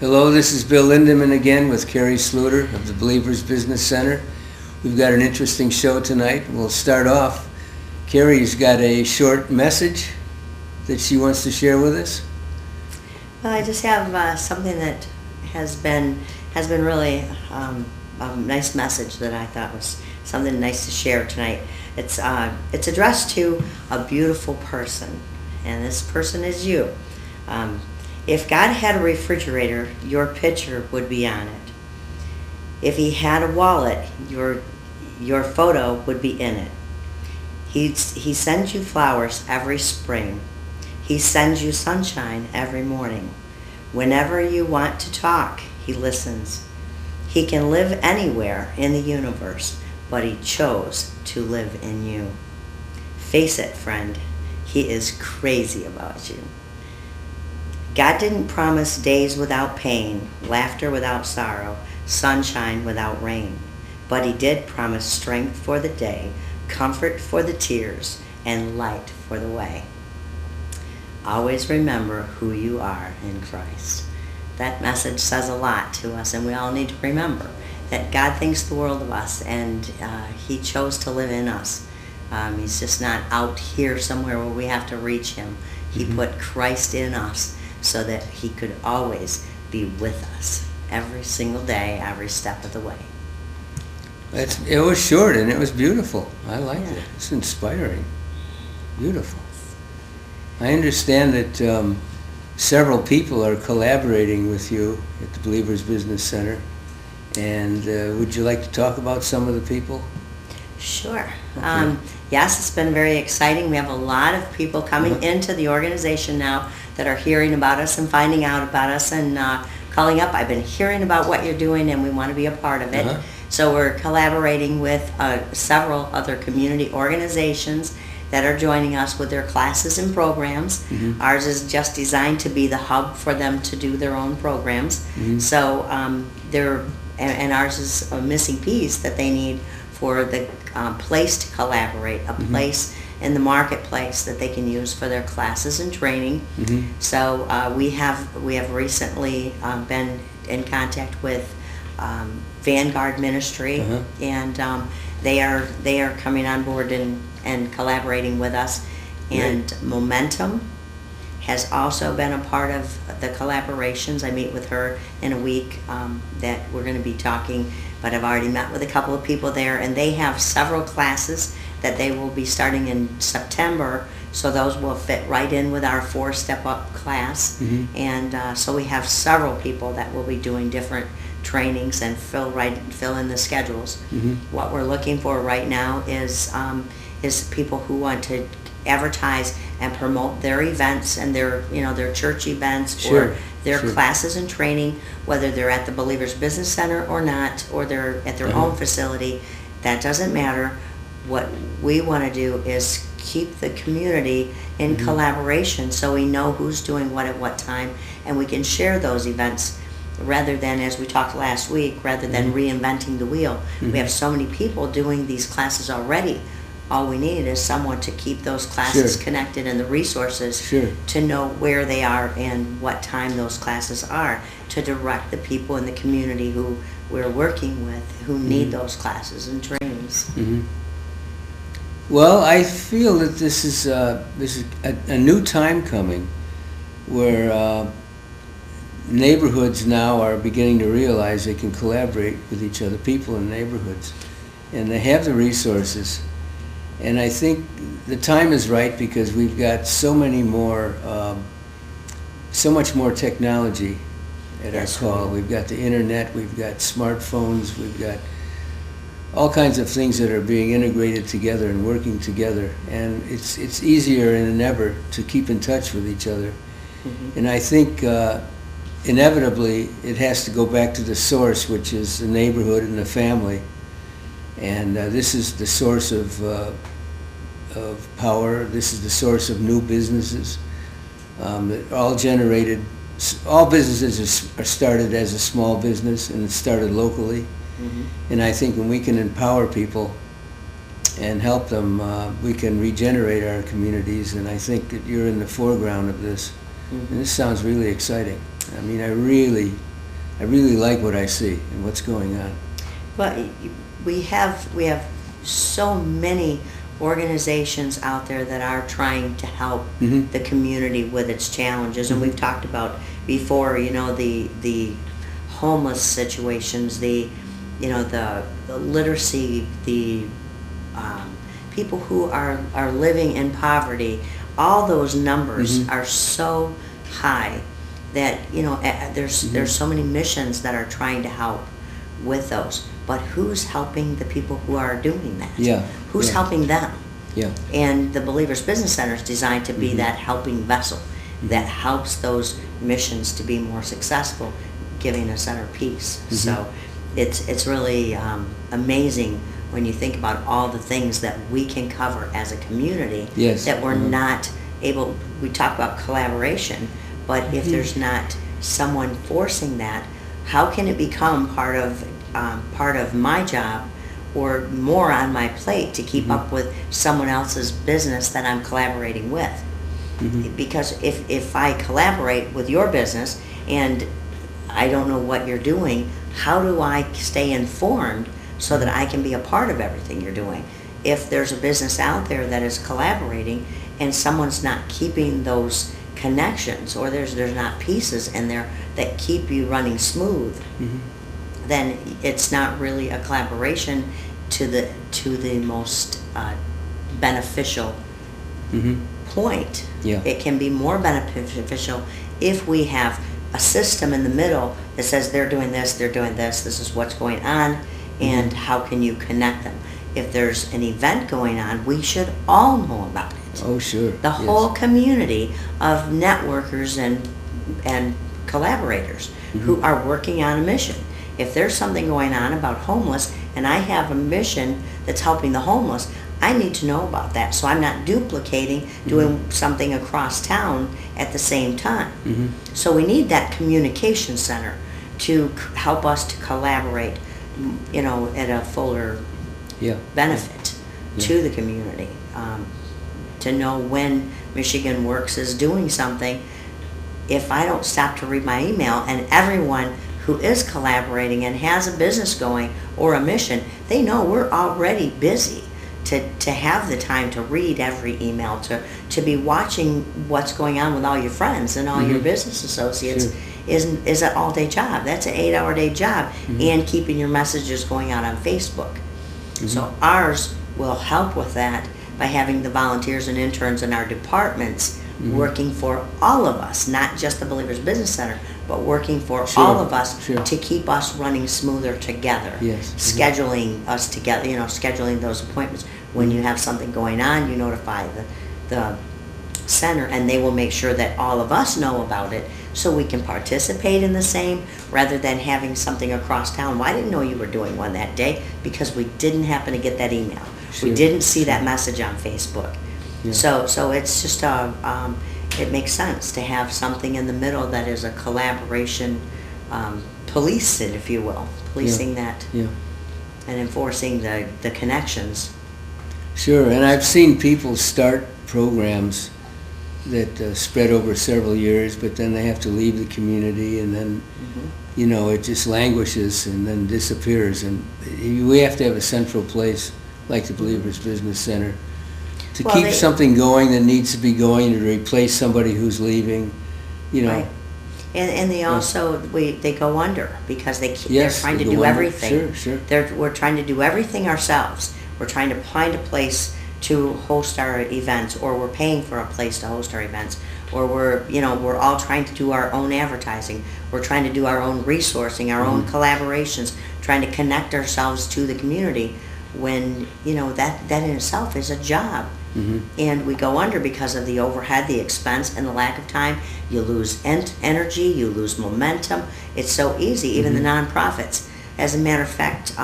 Hello, this is Bill Lindemann again with Carrie Sluiter of the Believers Business Center. We've got an interesting show tonight. We'll start off. Carrie's got a short message that she wants to share with us. Well, I just have something that has been really a nice message that I thought was something nice to share tonight. It's addressed to a beautiful person, and this person is you. If God had a refrigerator, your picture would be on it. If He had a wallet, your photo would be in it. He sends you flowers every spring. He sends you sunshine every morning. Whenever you want to talk, He listens. He can live anywhere in the universe, but He chose to live in you. Face it, friend, He is crazy about you. God didn't promise days without pain, laughter without sorrow, sunshine without rain. But He did promise strength for the day, comfort for the tears, and light for the way. Always remember who you are in Christ. That message says a lot to us, and we all need to remember that God thinks the world of us, and He chose to live in us. He's just not out here somewhere where we have to reach Him. He put Christ in us so that He could always be with us every single day, every step of the way. It was short and it was beautiful. I liked it. It's inspiring. Beautiful. I understand that several people are collaborating with you at the Believers Business Center. And would you like to talk about some of the people? Sure. Okay. Yes, it's been very exciting. We have a lot of people coming into the organization now that are hearing about us and finding out about us and calling up. I've been hearing about what you're doing and we want to be a part of it. So we're collaborating with several other community organizations that are joining us with their classes and programs. Ours is just designed to be the hub for them to do their own programs. So and ours is a missing piece that they need for the place to collaborate, a place in the marketplace that they can use for their classes and training. So we have recently been in contact with Vanguard Ministry, and they are coming on board and collaborating with us. And Momentum has also been a part of the collaborations. I meet with her in a week that we're going to be talking, but I've already met with a couple of people there, and they have several classes that they will be starting in September, so those will fit right in with our 4-step-up class. And so we have several people that will be doing different trainings and fill in the schedules. What we're looking for right now is people who want to advertise and promote their events and their church events or their classes and training, whether they're at the Believers Business Center or not, or they're at their own facility. That doesn't matter. What we want to do is keep the community in collaboration so we know who's doing what at what time, and we can share those events rather than, as we talked last week, rather than reinventing the wheel. We have so many people doing these classes already. All we need is someone to keep those classes connected and the resources to know where they are and what time those classes are, to direct the people in the community who we're working with who need those classes and trainings. Well, I feel that this is a new time coming where neighborhoods now are beginning to realize they can collaborate with each other, people in neighborhoods, and they have the resources. And I think the time is right because we've got so much more technology at our call. We've got the internet, we've got smartphones, we've got all kinds of things that are being integrated together and working together. And it's easier than ever to keep in touch with each other. And I think inevitably it has to go back to the source, which is the neighborhood and the family. And this is the source of power. This is the source of new businesses. All businesses are started as a small business, and it's started locally. And I think when we can empower people and help them, we can regenerate our communities. And I think that you're in the foreground of this. And this sounds really exciting. I mean, I really I really like what I see and what's going on. But we have so many organizations out there that are trying to help the community with its challenges, and we've talked about before, the homeless situations, the literacy, the people who are living in poverty. All those numbers are so high that there's so many missions that are trying to help with those. But who's helping the people who are doing that? Yeah. Who's helping them? Yeah. And the Believers Business Center is designed to be that helping vessel that helps those missions to be more successful, giving a center peace. So it's really amazing when you think about all the things that we can cover as a community that we're not able. We talk about collaboration, but if there's not someone forcing that, how can it become part of my job or more on my plate to keep up with someone else's business that I'm collaborating with? Because if I collaborate with your business and I don't know what you're doing, how do I stay informed so that I can be a part of everything you're doing? If there's a business out there that is collaborating and someone's not keeping those connections, or there's not pieces in there that keep you running smooth, then it's not really a collaboration to the most beneficial point. Yeah. It can be more beneficial if we have a system in the middle that says they're doing this, this is what's going on, and how can you connect them? If there's an event going on, we should all know about it. Oh, sure. The whole community of networkers and collaborators who are working on a mission. If there's something going on about homeless and I have a mission that's helping the homeless, I need to know about that so I'm not duplicating doing something across town at the same time. So we need that communication center to help us to collaborate, at a fuller benefit to the community. To know when Michigan Works is doing something, if I don't stop to read my email, and everyone who is collaborating and has a business going or a mission, they know we're already busy to have the time to read every email, to be watching what's going on with all your friends and all your business associates. Is an all-day job. That's an 8-hour-day job, and keeping your messages going out on Facebook. So ours will help with that by having the volunteers and interns in our departments working for all of us, not just the Believers Business Center, but working for all of us to keep us running smoother together. Scheduling us together, scheduling those appointments. When you have something going on, you notify the center, and they will make sure that all of us know about it so we can participate in the same, rather than having something across town. Well, I didn't know you were doing one that day because we didn't happen to get that email. We didn't see that message on Facebook. So it's just it makes sense to have something in the middle that is a collaboration, police it, if you will, policing that and enforcing the connections. Sure, and I've seen people start programs that spread over several years, but then they have to leave the community, and then it just languishes and then disappears. And we have to have a central place like the Believers Business Center to keep something going that needs to be going, to replace somebody who's leaving. Right. And they also they go under because they're trying to do everything. We're trying to do everything ourselves. We're trying to find a place to host our events, or we're paying for a place to host our events, or we're all trying to do our own advertising. We're trying to do our own resourcing, our own collaborations, trying to connect ourselves to the community, when that in itself is a job. And we go under because of the overhead, the expense, and the lack of time. You lose energy, you lose momentum. It's so easy, even the nonprofits. As a matter of fact,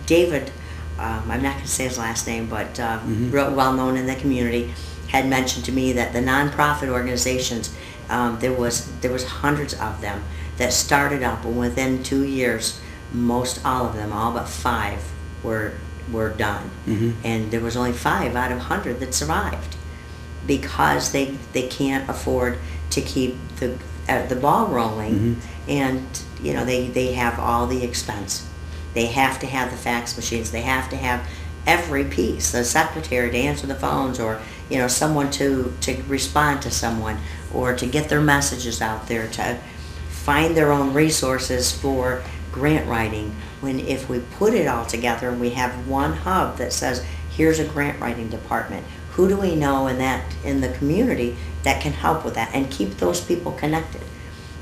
David, I'm not going to say his last name, but real well known in the community, had mentioned to me that the nonprofit organizations, there was hundreds of them that started up, and within 2 years, most all of them, all but 5, were done. And there was only 5 out of 100 that survived, because they can't afford to keep the ball rolling, and they have all the expense. They have to have the fax machines. They have to have every piece, the secretary to answer the phones, or someone to respond to someone, or to get their messages out there, to find their own resources for grant writing. When if we put it all together and we have one hub that says, here's a grant writing department, who do we know in the community that can help with that, and keep those people connected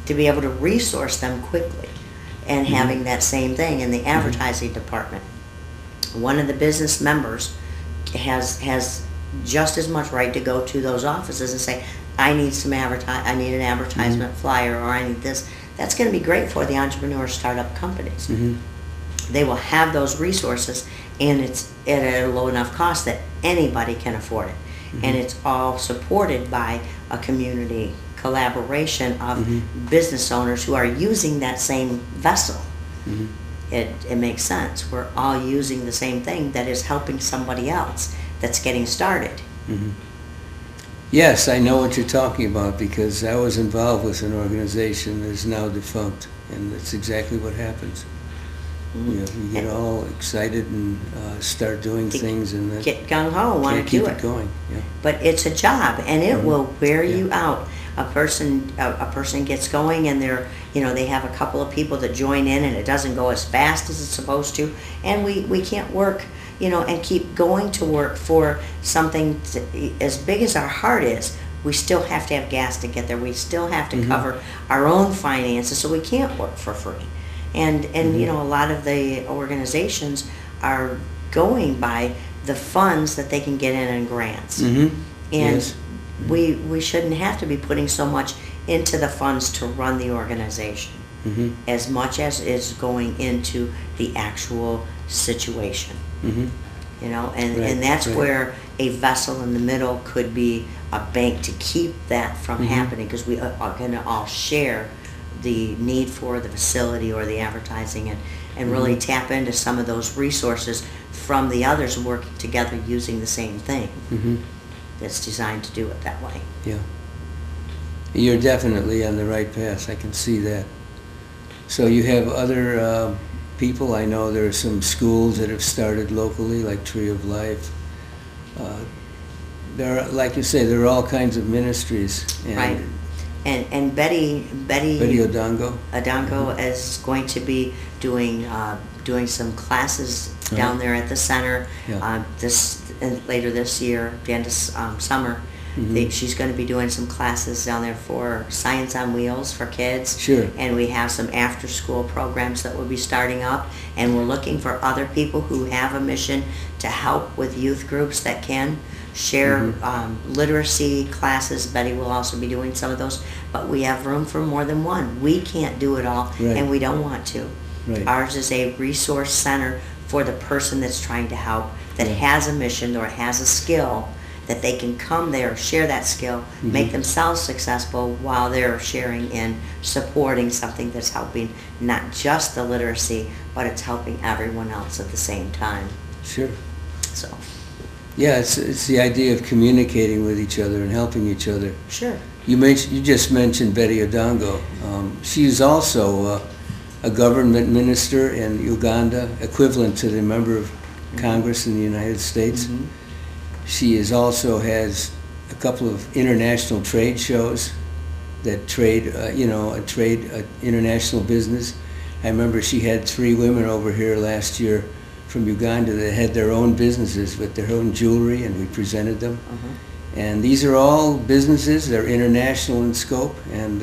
to be able to resource them quickly. And having that same thing in the advertising department. One of the business members has just as much right to go to those offices and say, I need I need an advertisement flyer, or I need this. That's going to be great for the entrepreneur startup companies. They will have those resources, and it's at a low enough cost that anybody can afford it. And it's all supported by a community collaboration of business owners who are using that same vessel. It makes sense. We're all using the same thing that is helping somebody else that's getting started. Yes, I know what you're talking about, because I was involved with an organization that is now defunct, and that's exactly what happens. You get all excited and start doing things, and then get gung-ho, want to keep do it going. Yeah. But it's a job, and it will wear you out. A person gets going, and they have a couple of people that join in, and it doesn't go as fast as it's supposed to, and we can't work, and keep going to work for something as big as our heart is. We still have to have gas to get there. We still have to cover our own finances, so we can't work for free. And a lot of the organizations are going by the funds that they can get in grants. And Yes. we shouldn't have to be putting so much into the funds to run the organization, as much as is going into the actual situation. And that's where a vessel in the middle could be a bank to keep that from happening, because we are going to all share the need for the facility or the advertising, and really tap into some of those resources from the others working together using the same thing. That's designed to do it that way. Yeah. You're definitely on the right path. I can see that. So you have other people. I know there are some schools that have started locally, like Tree of Life. There are, like you say, there are all kinds of ministries. And Right. And Betty Odongo is going to be doing some classes down there at the center later this year, the end of summer. She's going to be doing some classes down there for Science on Wheels for kids. Sure. And we have some after-school programs that will be starting up, and we're looking for other people who have a mission to help with youth groups that can share literacy classes. Betty will also be doing some of those, but we have room for more than one. We can't do it all, and we don't want to. Ours is a resource center for the person that's trying to help, that has a mission or has a skill, that they can come there, share that skill, make themselves successful while they're sharing and supporting something that's helping not just the literacy, but it's helping everyone else at the same time. Sure. So. Yeah, it's the idea of communicating with each other and helping each other. Sure. You just mentioned Betty Odongo. She's also a government minister in Uganda, equivalent to the member of Congress in the United States. She also has a couple of international trade shows that trade, international business. I remember she had 3 women over here last year from Uganda that had their own businesses with their own jewelry, and we presented them. And these are all businesses. They're international in scope, and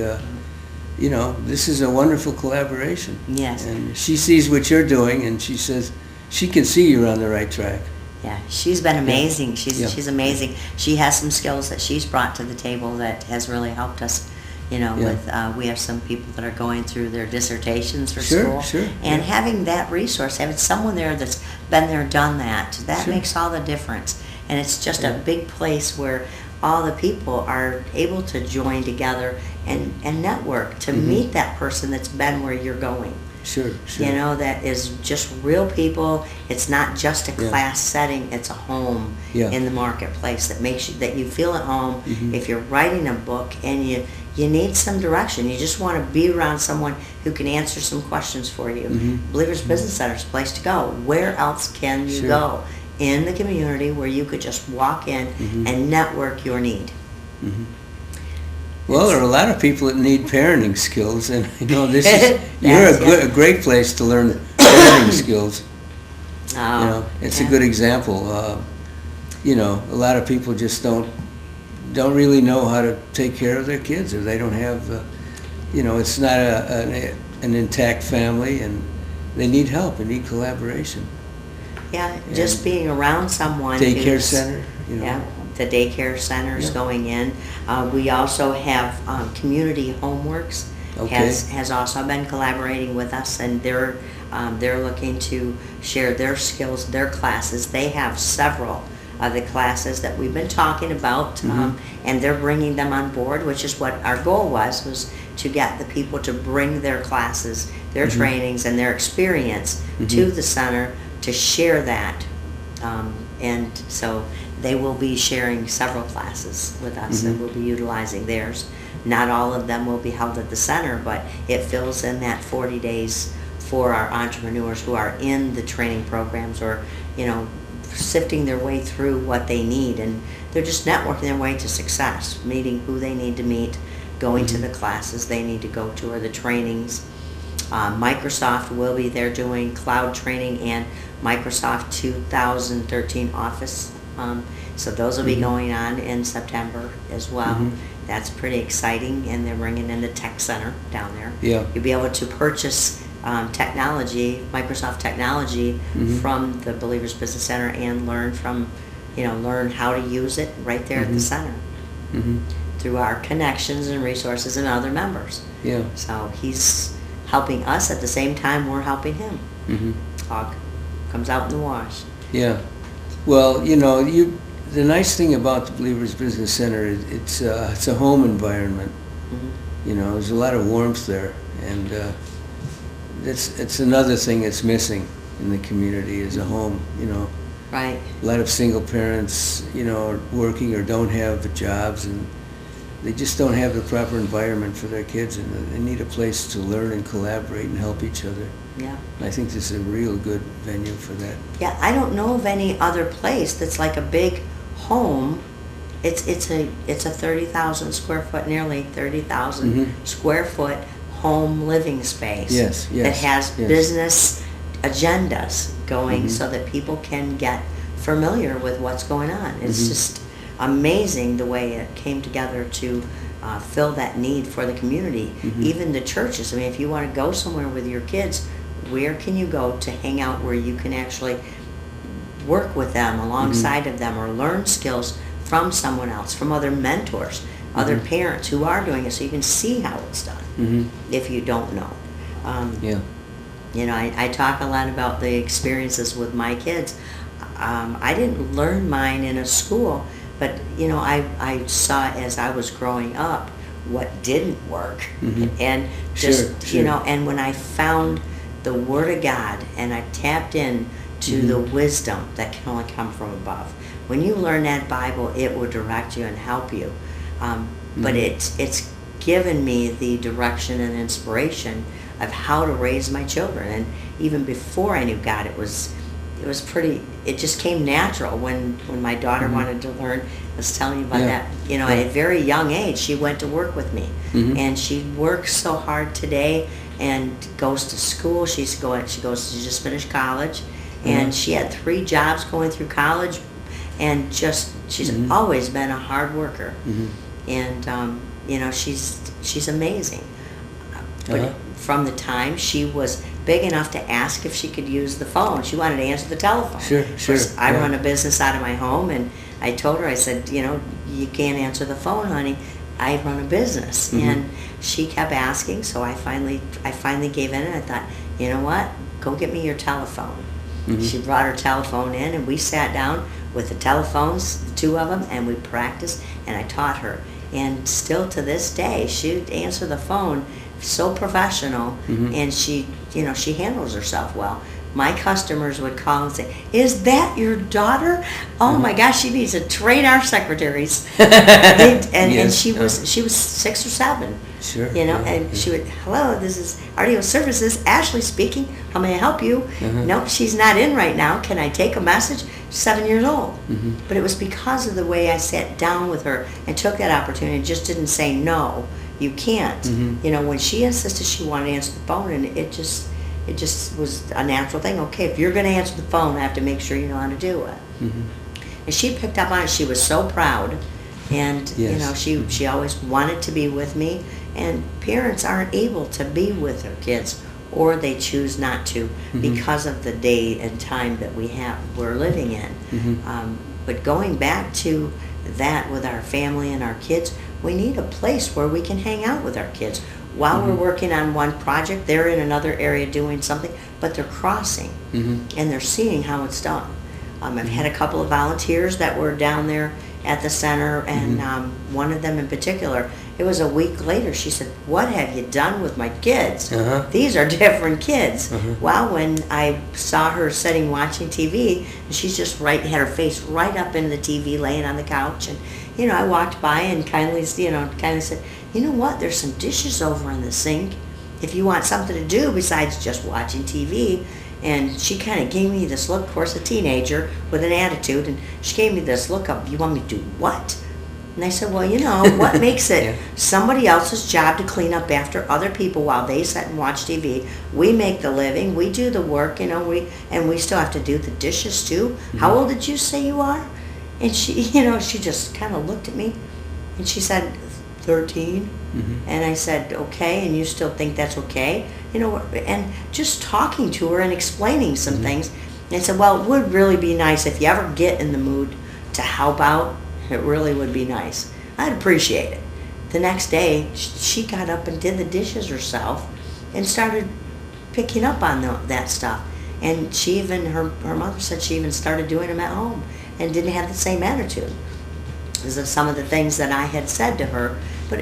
this is a wonderful collaboration. Yes. And she sees what you're doing, and she says she can see you're on the right track. Yeah, she's been amazing. She's amazing. She has some skills that she's brought to the table that has really helped us. With we have some people that are going through their dissertations for school, and having that resource, having someone there that's been there, done that makes all the difference. And it's just a big place where all the people are able to join together and network to meet that person that's been where you're going. Sure. That is just real people. It's not just a class setting. It's a home in the marketplace that makes you feel at home. If you're writing a book and you need some direction. You just want to be around someone who can answer some questions for you. Believers Business Center is a place to go. Where else can you go in the community where you could just walk in and network your need? Well, there are a lot of people that need parenting skills, and this is you're a great place to learn parenting skills. It's a good example. A lot of people just don't really know how to take care of their kids, or they don't have, it's not an intact family, and they need help and need collaboration. Yeah, just being around someone. Daycare center. Yeah, the daycare centers going in. We also have Community Homeworks has also been collaborating with us, and they're looking to share their skills, their classes. They have several of the classes that we've been talking about, and they're bringing them on board, which is what our goal was to get the people to bring their classes, their trainings, and their experience to the center to share that. And so they will be sharing several classes with us, and we'll be utilizing theirs. Not all of them will be held at the center, but it fills in that 40 days for our entrepreneurs who are in the training programs, or sifting their way through what they need, and they're just networking their way to success, meeting who they need to meet, going to the classes they need to go to, or the trainings. Microsoft will be there doing cloud training and Microsoft 2013 Office. So those will be going on in September as well. That's pretty exciting, and they're bringing in the tech center down there. Yeah. You'll be able to purchase technology, Microsoft technology, from the Believers Business Center, and learn how to use it right there at the center through our connections and resources and other members. Yeah. So he's helping us at the same time we're helping him. All comes out in the wash. Yeah. Well, the nice thing about the Believers Business Center is it's a home environment. There's a lot of warmth there, and it's another thing that's missing in the community is a home. Right. A lot of single parents, are working or don't have jobs, and they just don't have the proper environment for their kids, and they need a place to learn and collaborate and help each other. Yeah. And I think this is a real good venue for that. Yeah, I don't know of any other place that's like a big home. It's a 30,000 square foot, nearly 30,000 square foot home living space. Yes. That has business agendas going so that people can get familiar with what's going on. It's just amazing the way it came together to fill that need for the community. Even the churches. I mean, if you want to go somewhere with your kids, where can you go to hang out where you can actually work with them, alongside of them, or learn skills from someone else, from other mentors, other parents who are doing it, so you can see how it's done if you don't know. I talk a lot about the experiences with my kids. I didn't learn mine in a school, but I saw as I was growing up what didn't work, and just and when I found the Word of God and I tapped in to the wisdom that can only come from above. When you learn that Bible, it will direct you and help you. But it's given me the direction and inspiration of how to raise my children. And even before I knew God, it was pretty. It just came natural when my daughter wanted to learn. I was telling you about that. At a very young age, she went to work with me, and she works so hard today and goes to school. She just finished college, and she had 3 jobs going through college, and she's always been a hard worker, and she's amazing. But from the time she was big enough to ask if she could use the phone, she wanted to answer the telephone. Sure. I run a business out of my home, and I told her, I said, you can't answer the phone, honey. I run a business, and she kept asking. So I finally gave in, and I thought, you know what? Go get me your telephone. She brought her telephone in, and we sat down with the telephones, the 2 of them, and we practiced. And I taught her, and still to this day, she'd answer the phone so professional, and she handles herself well. my customers would call and say, "Is that your daughter? Oh my gosh, she needs to train our secretaries." And Yes, she was 6 or 7. Sure. You know, yeah, and yeah. she would, "Hello, this is RDO Services, Ashley speaking. How may I help you?" "Nope, she's not in right now. Can I take a message?" 7 years old. But it was because of the way I sat down with her and took that opportunity and just didn't say, "No, you can't." You know, when she insisted she wanted to answer the phone, and it just was a natural thing. Okay, if you're going to answer the phone, I have to make sure you know how to do it. And she picked up on it. She was so proud. And, you Yes. know, she always wanted to be with me. And parents aren't able to be with their kids, or they choose not to because of the day and time that we're living in. But going back to that with our family and our kids, we need a place where we can hang out with our kids. While we're working on one project, they're in another area doing something, but they're crossing and they're seeing how it's done. I've had a couple of volunteers that were down there at the center, and one of them in particular, it was a week later, she said, "What have you done with my kids? These are different kids." Well, when I saw her sitting watching TV, and she's just had her face right up into the TV, laying on the couch, and you know, I walked by and kindly said, "You know what? There's some dishes over in the sink. If you want something to do besides just watching TV." And she kind of gave me this look, of course, a teenager with an attitude, and she gave me this look of, "You want me to do what?" And I said, "Well, you know, what makes it somebody else's job to clean up after other people while they sit and watch TV? We make the living, we do the work, you know, we still have to do the dishes too. How old did you say you are?" And she, you know, she just kind of looked at me, and she said, 13. And I said, "Okay, and you still think that's okay?" You know, and just talking to her and explaining some things. And I said, "Well, it would really be nice if you ever get in the mood to help out. It really would be nice. I'd appreciate it." The next day, she got up and did the dishes herself and started picking up on that stuff. And she even, her mother said she even started doing them at home and didn't have the same attitude. These are some of the things that I had said to her, but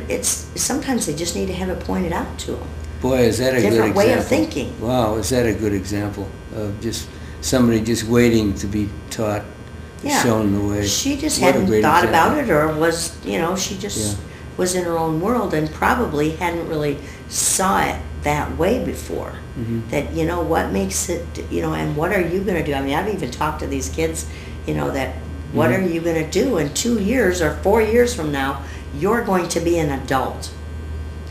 sometimes they just need to have it pointed out to them. Boy, is that a good example. Different way of thinking. Wow, is that a good example of just somebody just waiting to be taught, shown the way. She just What a hadn't great thought example. about it, or was, you know, she just was in her own world and probably hadn't really saw it that way before. That, you know, what makes it, you know, and what are you going to do? I mean, I've even talked to these kids, you know, that what are you going to do in 2 years or 4 years from now? You're going to be an adult.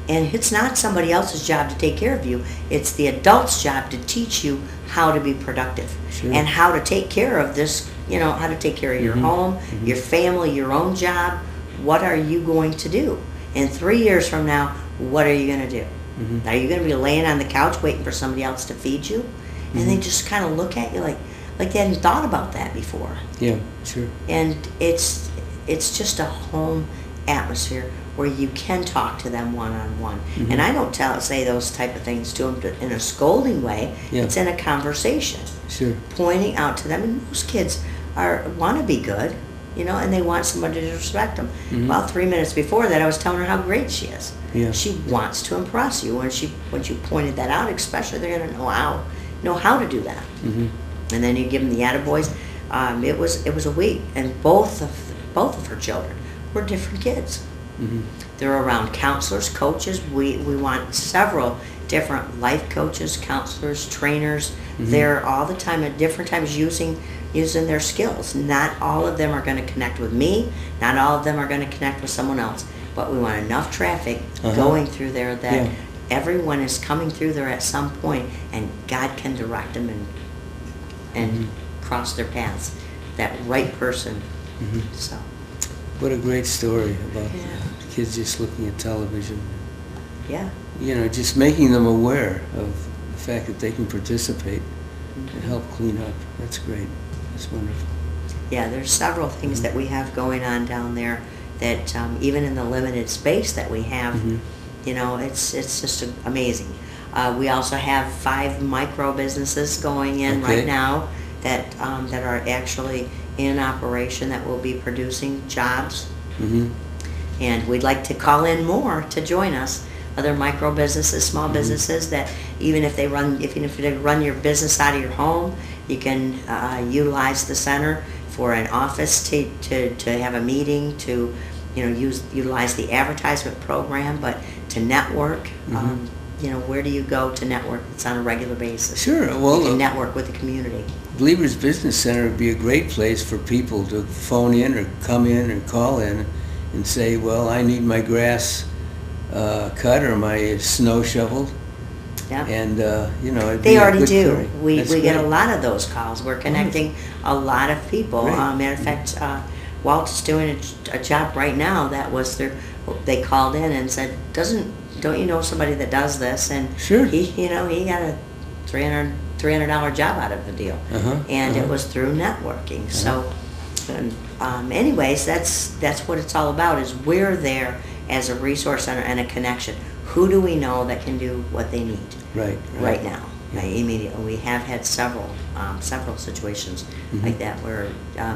And it's not somebody else's job to take care of you. It's the adult's job to teach you how to be productive and how to take care of this, you know, how to take care of your home, your family, your own job. What are you going to do? In 3 years from now, what are you going to do? Are you going to be laying on the couch waiting for somebody else to feed you? And they just kind of look at you like they hadn't thought about that before. Yeah, sure. And it's just a home atmosphere where you can talk to them one-on-one. And I don't say those type of things to them in a scolding way. It's in a conversation. Sure. Pointing out to them, and most kids want to be good, you know, and they want somebody to respect them. Well, 3 minutes before that, I was telling her how great she is. She wants to impress you. When you pointed that out, especially, they're going to know how to do that. And then you give them the attaboys. It was a week, and both of her children were different kids. They're around counselors, coaches. We want several different life coaches, counselors, trainers. They're all the time at different times using their skills. Not all of them are going to connect with me. Not all of them are going to connect with someone else. But we want enough traffic going through there that everyone is coming through there at some point, and God can direct them and cross their paths. That right person. So. What a great story about kids just looking at television. Yeah. You know, just making them aware of the fact that they can participate and help clean up. That's great. That's wonderful. Yeah, there's several things that we have going on down there that even in the limited space that we have, you know, it's just amazing. We also have 5 micro businesses going in right now that are actually in operation that will be producing jobs. And we'd like to call in more to join us. other micro businesses, small businesses that even if they run your business out of your home, you can utilize the center for an office to have a meeting, to utilize the advertisement program, but to network. Where do you go to network? It's on a regular basis. Sure. Well, you can network with the community. Believers Business Center would be a great place for people to phone in or come in or call in and say, well, I need my grass cut or my snow shoveled. Yeah. And, it'd be They a already good do. clearing. We That's get a great. lot of those calls. We're connecting a lot of people. Great. Matter of fact, Walt's doing a job right now that was they called in and said, don't you know somebody that does this? And Sure. he got a $300 job out of the deal. And it was through networking. So anyways, that's what it's all about, is we're there as a resource center and a connection. Who do we know that can do what they need right now? Immediately. We have had several situations like that where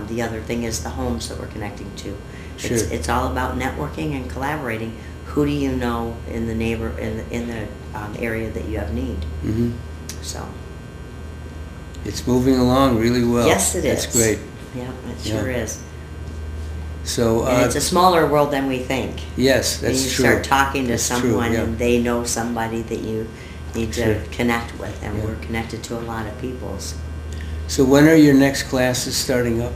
the other thing is the homes that we're connecting to. Sure. It's all about networking and collaborating. Who do you know in the area that you have need? So it's moving along really well. yes, it is. That's great. Yeah, it sure is. So And it's a smaller world than we think. yes, When that's you true. start talking to That's true, someone yeah. and they know somebody that you need Sure. to connect with, and Yeah. we're connected to a lot of peoples. So when are your next classes starting up?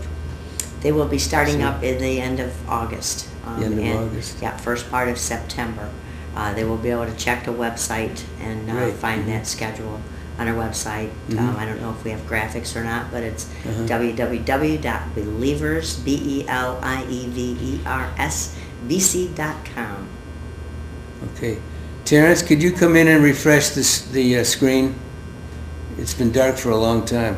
They will be starting So- up at the end of August. The end of and, August. Yeah, first part of September. They will be able to check the website and Right. find that schedule on our website. I don't know if we have graphics or not, but it's www.believersbc.com. Okay. Terrence, could you come in and refresh the screen? It's been dark for a long time.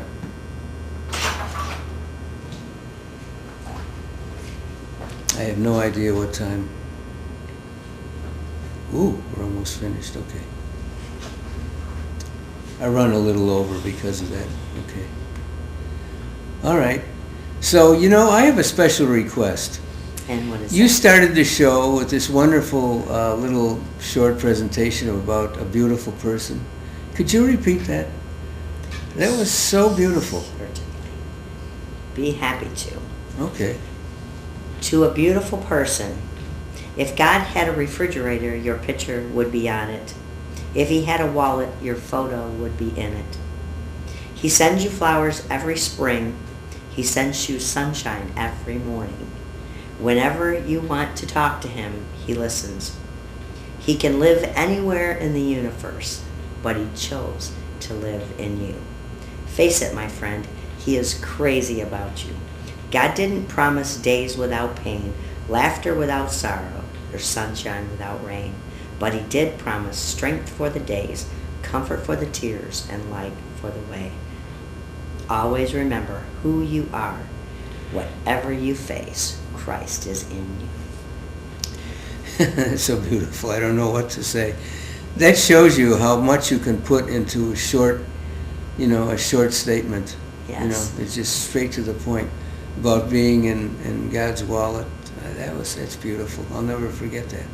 I have no idea what time. Ooh, we're almost finished. Okay. I run a little over because of that. Okay. All right. So, I have a special request. And what is You that? started the show with this wonderful little short presentation about a beautiful person. Could you repeat that? That was so beautiful. Certainly. Be happy to. Okay. To a beautiful person. If God had a refrigerator, your picture would be on it. If he had a wallet, your photo would be in it. He sends you flowers every spring. He sends you sunshine every morning. Whenever you want to talk to him, he listens. He can live anywhere in the universe, but he chose to live in you. Face it, my friend, he is crazy about you. God didn't promise days without pain, laughter without sorrow, or sunshine without rain. But he did promise strength for the days, comfort for the tears, and light for the way. Always remember who you are. Whatever you face, Christ is in you. It's so beautiful. I don't know what to say. That shows you how much you can put into a short statement. Yes. It's just straight to the point about being in God's wallet. That's beautiful. I'll never forget that.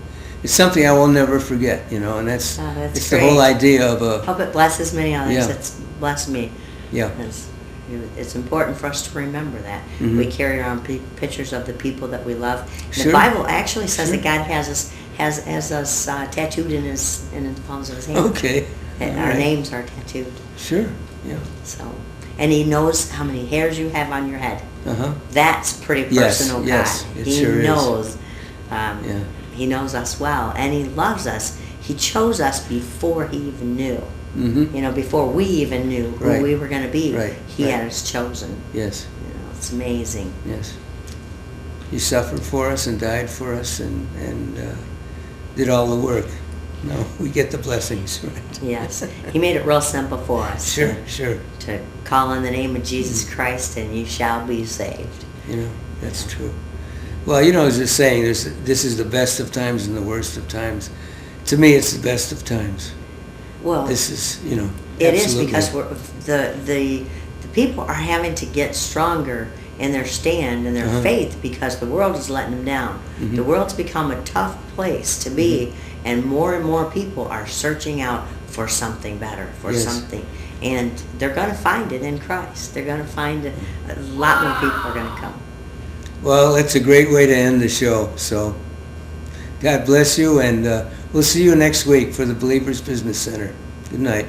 It's something I will never forget, and that's it's the whole idea of a... Hope it blesses many others. Yeah. It's blessed me. Yeah. It's important for us to remember that. We carry around pictures of the people that we love. Sure. The Bible actually says Sure. that God has us tattooed in the palms of his hand. Okay. That All our right. names are tattooed. Sure. Yeah. So, and he knows how many hairs you have on your head. Uh-huh. That's pretty personal. Yes, God. it He sure is. knows. Yeah. He knows us well, and he loves us. He chose us before he even knew. Before we even knew who Right. we were going to be. Right. He Right. had us chosen. Yes. It's amazing. Yes. He suffered for us and died for us and did all the work. No, we get the blessings, right? Yes. He made it real simple for us. Sure, sure. To call on the name of Jesus Christ and you shall be saved. That's true. Well, as a saying, this is the best of times and the worst of times. To me, it's the best of times. Well, This is, it is absolutely. because the people are having to get stronger in their stand and their faith because the world is letting them down. The world's become a tough place to be and more people are searching out for something better, for Yes. something, and they're going to find it in Christ. They're going to find it. A lot more people are going to come. Well, it's a great way to end the show. So God bless you, and we'll see you next week for the Believers Business Center. Good night.